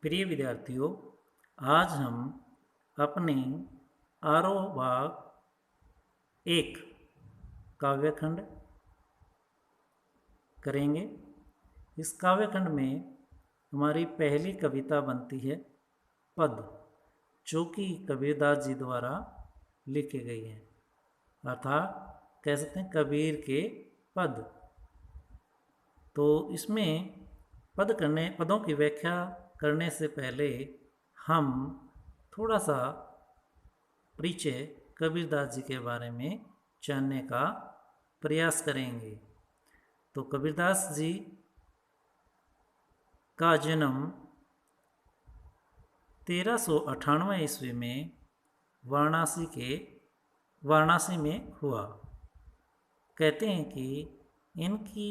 प्रिय विद्यार्थियों, आज हम अपने आरोह भाग 1 काव्यखंड करेंगे। इस काव्यखंड में हमारी पहली कविता बनती है पद, जो कि कबीरदास जी द्वारा लिखी गई है, अर्थात कह सकते हैं कबीर के पद। तो इसमें पदों की व्याख्या करने से पहले हम थोड़ा सा परिचय कबीरदास जी के बारे में जानने का प्रयास करेंगे। तो कबीरदास जी का जन्म 1398 ईस्वी में वाराणसी में हुआ। कहते हैं कि इनकी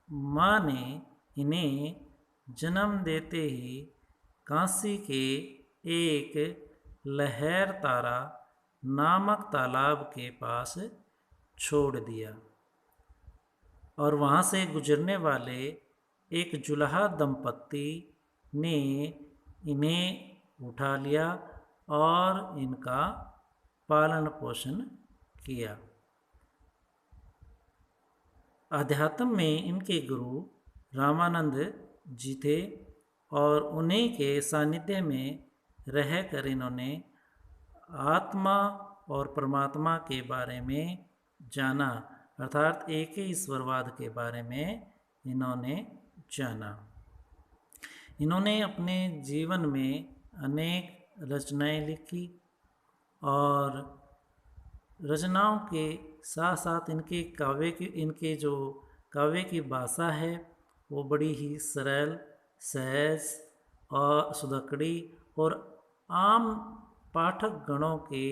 माँ ने इन्हें जन्म देते ही काशी के एक लहर तारा नामक तालाब के पास छोड़ दिया और वहाँ से गुजरने वाले एक जुलाहा दंपत्ति ने इन्हें उठा लिया और इनका पालन पोषण किया। अध्यात्म में इनके गुरु रामानंद जी थे और उन्हीं के सानिध्य में रहकर इन्होंने आत्मा और परमात्मा के बारे में जाना, अर्थात एक ही ईश्वरवाद के बारे में इन्होंने जाना। इन्होंने अपने जीवन में अनेक रचनाएं लिखी और रचनाओं के साथ साथ इनके जो काव्य की भाषा है वो बड़ी ही सरल, सहज और सुधकड़ी और आम पाठक गणों के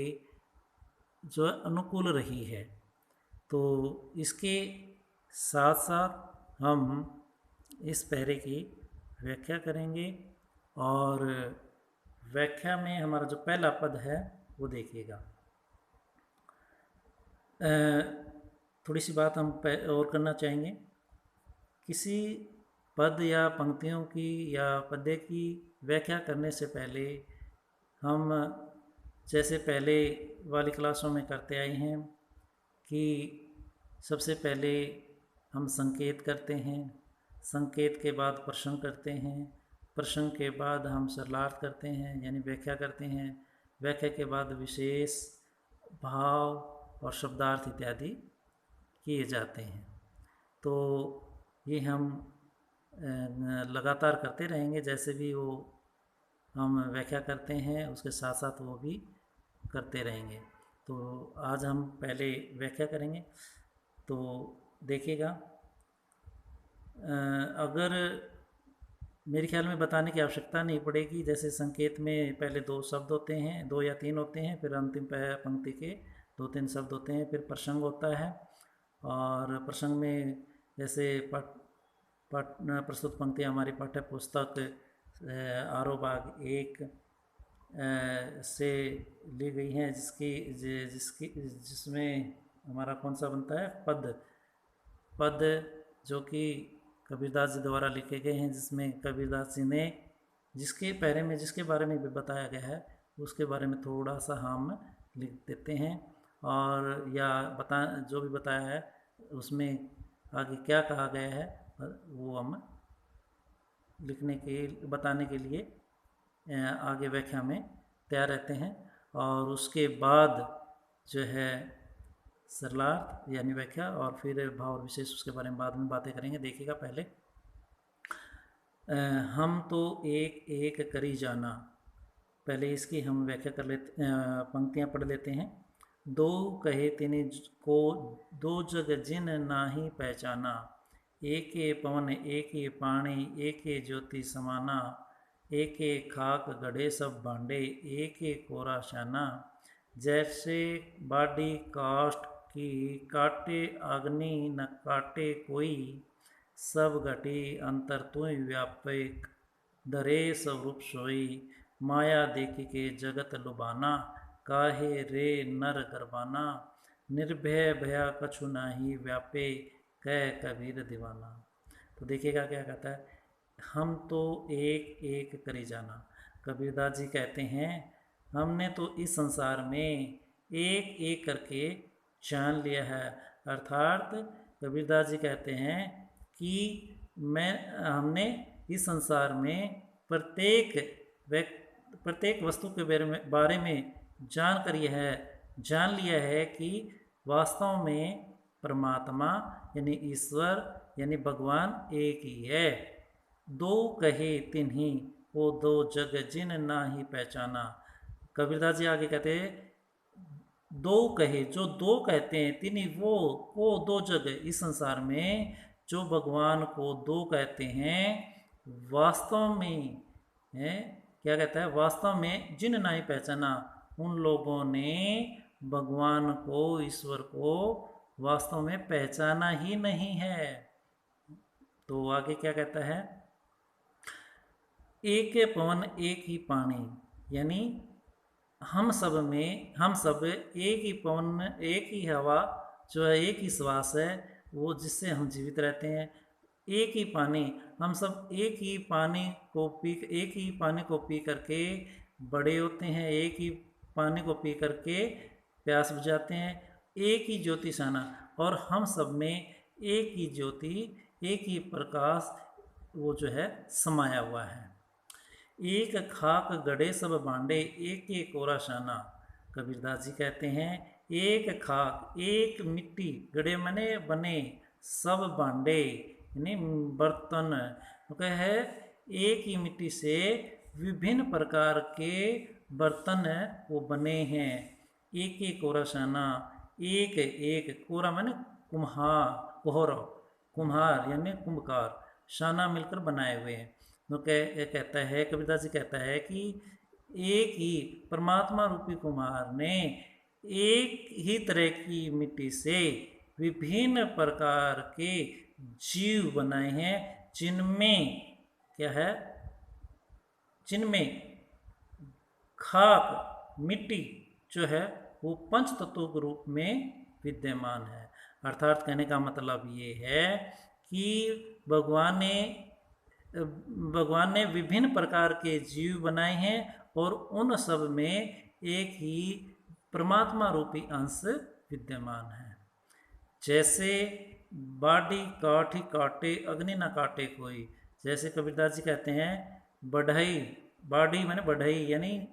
जो अनुकूल रही है। तो इसके साथ साथ हम इस पैरे की व्याख्या करेंगे और व्याख्या में हमारा जो पहला पद है वो देखिएगा। थोड़ी सी बात हम और करना चाहेंगे। किसी पद या पंक्तियों की या पद्य की व्याख्या करने से पहले हम जैसे पहले वाली क्लासों में करते आए हैं कि सबसे पहले हम संकेत करते हैं, संकेत के बाद प्रश्न करते हैं, प्रश्न के बाद हम सरलार्थ करते हैं यानी व्याख्या करते हैं, व्याख्या के बाद विशेष, भाव और शब्दार्थ इत्यादि किए जाते हैं। तो ये हम लगातार करते रहेंगे, जैसे भी वो हम व्याख्या करते हैं उसके साथ साथ वो भी करते रहेंगे। तो आज हम पहले व्याख्या करेंगे। तो देखिएगा, अगर मेरे ख्याल में बताने की आवश्यकता नहीं पड़ेगी। जैसे संकेत में पहले 2 शब्द होते हैं, 2 या 3 होते हैं, फिर अंतिम पंक्ति के 2-3 शब्द होते हैं, फिर प्रसंग होता है और प्रसंग में जैसे प्रस्तुत पंक्तियाँ हमारी पाठ्य पुस्तक आरोह भाग 1 से ली गई हैं, जिसमें हमारा कौन सा बनता है पद जो कि कबीरदास जी द्वारा लिखे गए हैं, जिसमें कबीरदास जी ने जिसके बारे में भी बताया गया है उसके बारे में थोड़ा सा हम लिख देते हैं और जो भी बताया है उसमें आगे क्या कहा गया है वो हम बताने के लिए आगे व्याख्या में तैयार रहते हैं। और उसके बाद जो है सरलार्थ यानी व्याख्या और फिर भाव और विशेष, उसके बारे में बाद में बातें करेंगे। देखिएगा, पहले हम तो एक एक करी जाना, पहले इसकी हम व्याख्या कर लेते, पंक्तियाँ पढ़ लेते हैं। 2 कहे तिनि को 2 जग जिन नाही पहचाना, एके पवन एके पाणी एके ज्योति समाना, एके खाक गढ़े सब भांडे एके कोरा शाना, जैसे बाडी काष्ठ की काटे अग्नि न काटे कोई, सब घटी अंतर तुय व्यापक धरे सब रूप सोई, माया देखी के जगत लुभाना, काहे रे नर गरबाना, निर्भय भया कछु नाही व्यापे कह कबीर दीवाना। तो देखिएगा क्या कहता है, हम तो एक एक करी जाना। कबीरदास जी कहते हैं हमने तो इस संसार में एक एक करके जान लिया है। अर्थात कबीरदास जी कहते हैं कि हमने इस संसार में प्रत्येक वस्तु के बारे में जान लिया है कि वास्तव में परमात्मा यानी ईश्वर यानी भगवान एक ही है। दो कहे तिन्ही वो दो जग जिन ना ही पहचाना। कबीरदास जी आगे कहते हैं दो कहे, जो दो कहते हैं, तिन्ही वो दो जग, इस संसार में जो भगवान को दो कहते हैं वास्तव में है, क्या कहता है, वास्तव में जिन ना ही पहचाना, उन लोगों ने भगवान को, ईश्वर को वास्तव में पहचाना ही नहीं है। तो आगे क्या कहता है, एक पवन एक ही पानी, यानी हम सब एक ही पवन एक ही हवा जो है, एक ही श्वास है वो, जिससे हम जीवित रहते हैं। एक ही पानी, हम सब एक ही पानी को पी करके बड़े होते हैं, एक ही पानी को पी करके प्यास बुझाते हैं। एक ही ज्योति साना, और हम सब में एक ही ज्योति, एक ही प्रकाश वो जो है समाया हुआ है। एक खाक गड़े सब बांडे एक एक कोरा शाना। कबीरदास जी कहते हैं एक खाक, एक मिट्टी, गड़े मने बने, सब बांडे यानी बर्तन, तो है एक ही मिट्टी से विभिन्न प्रकार के बर्तन वो बने हैं। एक एक कोरा शाना, एक एक कोरा माने कुम्हार यानी कुंभकार, शाना मिलकर बनाए हुए हैं। तो कहता है, कबीरदास जी कहता है कि एक ही परमात्मा रूपी कुम्हार ने एक ही तरह की मिट्टी से विभिन्न प्रकार के जीव बनाए हैं, जिनमें क्या है, जिनमें खाक मिट्टी जो है वो पंच तत्वों के रूप में विद्यमान है। अर्थात कहने का मतलब ये है कि भगवान ने विभिन्न प्रकार के जीव बनाए हैं और उन सब में एक ही परमात्मा रूपी अंश विद्यमान है। जैसे बाड़ी काठी काटे अग्नि न काटे कोई, जैसे कबीरदास जी कहते हैं बढ़ई, बाड़ी माने बढ़ई यानी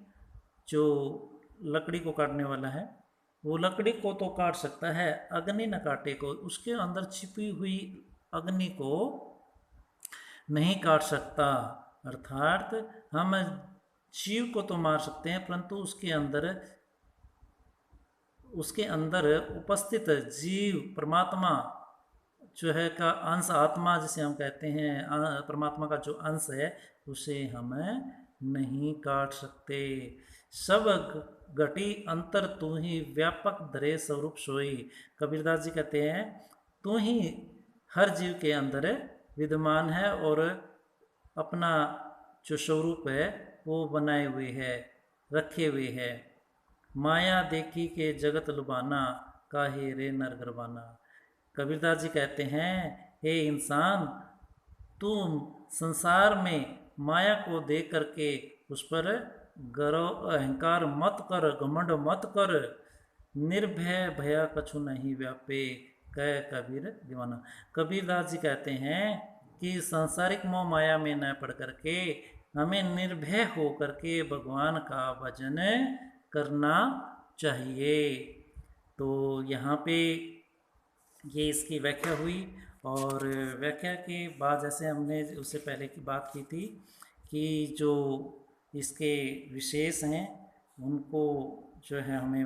जो लकड़ी को काटने वाला है, वो लकड़ी को तो काट सकता है, अग्नि न काटे को, उसके अंदर छिपी हुई अग्नि को नहीं काट सकता। अर्थात हम जीव को तो मार सकते हैं, परंतु उसके अंदर उपस्थित जीव परमात्मा जो है का अंश, आत्मा जिसे हम कहते हैं, परमात्मा का जो अंश है, उसे हम नहीं काट सकते। सब घटी अंतर तू ही व्यापक धरे स्वरूप सोई। कबीरदास जी कहते हैं तू ही हर जीव के अंदर विद्यमान है और अपना जो स्वरूप है वो बनाए हुए है, रखे हुए है। माया देखी के जगत लुभाना, काहे रे नर गरबाना। कबीरदास जी कहते हैं हे इंसान, तुम संसार में माया को देख करके उस पर गर्व अहंकार मत कर, घमंड मत कर। निर्भय भया कछु नहीं व्यापे, कह कबीर दीवाना। कबीरदास जी कहते हैं कि सांसारिक मोह माया में न पड़ करके हमें निर्भय हो करके भगवान का भजन करना चाहिए। तो यहाँ पे ये इसकी व्याख्या हुई, और व्याख्या के बाद जैसे हमने उससे पहले की बात की थी कि जो इसके विशेष हैं उनको जो है हमें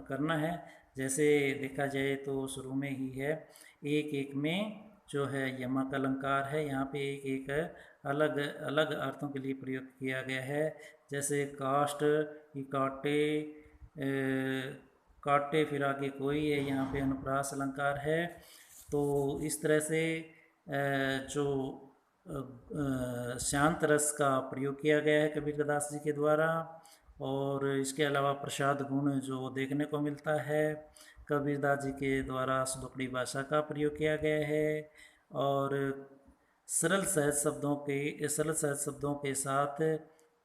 करना है। जैसे देखा जाए तो शुरू में ही है, एक एक में जो है यमक अलंकार है, यहाँ पे एक एक अलग अलग अर्थों के लिए प्रयोग किया गया है। जैसे काष्ठ, काटे, काटे फिर आगे कोई है, यहाँ पे अनुप्रास अलंकार है। तो इस तरह से जो शांत रस का प्रयोग किया गया है कबीरदास जी के द्वारा। और इसके अलावा प्रसाद गुण जो देखने को मिलता है, कबीरदास जी के द्वारा सुदुकड़ी भाषा का प्रयोग किया गया है। और सरल सहज शब्दों के साथ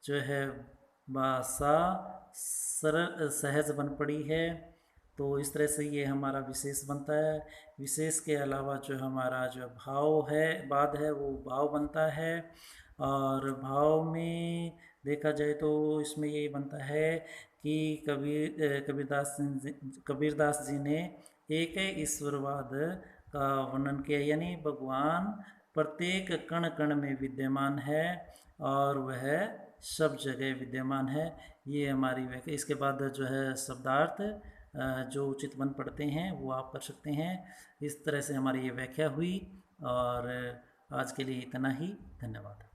जो है भाषा सरल सहज बन पड़ी है। तो इस तरह से ये हमारा विशेष बनता है। विशेष के अलावा जो हमारा जो भाव है बाद है वो भाव बनता है। और भाव में देखा जाए तो इसमें यही बनता है कि कबीरदास जी ने एक ईश्वरवाद का वर्णन किया, यानी भगवान प्रत्येक कण कण में विद्यमान है और वह सब जगह विद्यमान है। ये हमारी व्याख्या। इसके बाद जो है शब्दार्थ जो उचित बन पड़ते हैं वो आप कर सकते हैं। इस तरह से हमारी ये व्याख्या हुई और आज के लिए इतना ही। धन्यवाद।